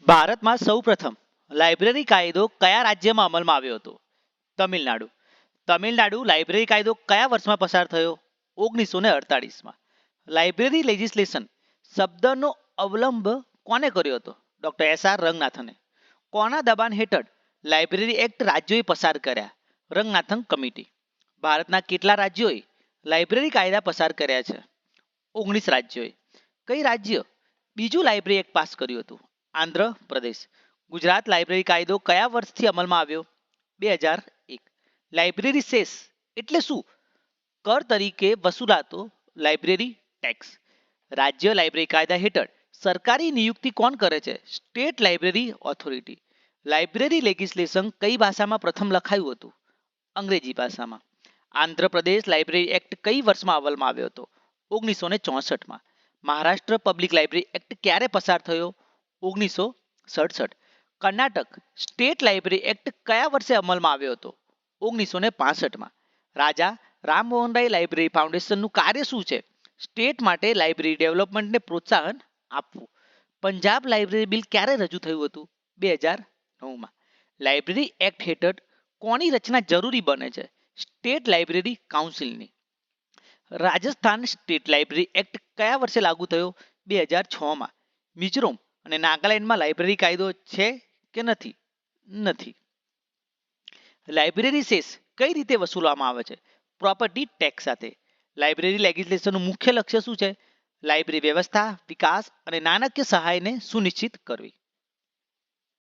ભારતમાં સૌપ્રથમ લાઇબ્રેરી કાયદો કયા રાજ્યમાં અમલમાં આવ્યો હતો? તમિલનાડુ. તમિલનાડુ લાઇબ્રેરી કાયદો કયા વર્ષમાં પસાર થયો? 1948માં. લાઇબ્રેરી લેજિસ્લેશન શબ્દનો અવલંબ કોને કર્યો હતો? ડોક્ટર એસ.આર. રંગનાથને. કોના દબાણ હેઠળ લાઇબ્રેરી એક્ટ રાજ્યોએ પસાર કર્યા? રંગનાથન કમિટી. ભારતના કેટલા રાજ્યોએ લાઇબ્રેરી કાયદા પસાર કર્યા છે? 19 રાજ્યોએ. કઈ રાજ્ય બીજું લાઇબ્રેરી એક્ટ પાસ કર્યું હતું? આંધ્રપ્રદેશ. ગુજરાત લાઇબ્રેરી કાયદો કયા વર્ષથી અમલમાં આવ્યો? 2001. લાઇબ્રેરી સેસ એટલે શું? કર તરીકે વસૂલાતો લાઇબ્રેરી ટેક્સ. રાજ્ય લાઇબ્રેરી કાયદા હેઠળ સરકારી નિયુક્તિ કોણ કરે છે? State library authority. Library legislation કઈ ભાષામાં પ્રથમ લખાયું હતું? અંગ્રેજી ભાષામાં. આંધ્રપ્રદેશ લાઇબ્રેરી એક્ટ કઈ વર્ષમાં અમલમાં આવ્યો હતો? 1964માં. મહારાષ્ટ્ર પબ્લિક લાઇબ્રેરી એક્ટ ક્યારે પસાર થયો? 1967. કર્ણાટક સ્ટેટ લાઇબ્રેરી એક્ટ કયા વર્ષે અમલમાં આવ્યો હતો? 1965માં. રાજા રામમોહન રાય લાઇબ્રેરી ફાઉન્ડેશનનું કાર્ય શું છે? સ્ટેટ માટે લાઇબ્રેરી ડેવલપમેન્ટને પ્રોત્સાહન આપવું. પંજાબ લાઇબ્રેરી બિલ ક્યારે રજૂ થયું હતું? 2009માં. લાઇબ્રેરી એક્ટ હેઠળ કોની રચના જરૂરી બને છે? સ્ટેટ લાઇબ્રેરી કાઉન્સિલની. રાજસ્થાન સ્ટેટ લાઇબ્રેરી એક્ટ કયા વર્ષે લાગુ થયો? 2006માં. મિઝોરમ અને નાગાલેન્ડમાં લાઇબ્રેરી કાયદો છે કે નથી? નથી. લાઇબ્રેરી સેસ કઈ રીતે વસૂલવામાં આવે છે? પ્રોપર્ટી ટેક્સ સાથે. લાઇબ્રેરી લેજિસ્લેશનનું મુખ્ય લક્ષ્ય શું છે? લાઇબ્રેરી વ્યવસ્થા, વિકાસ અને નાણાકીય સહાયને સુનિશ્ચિત કરવી.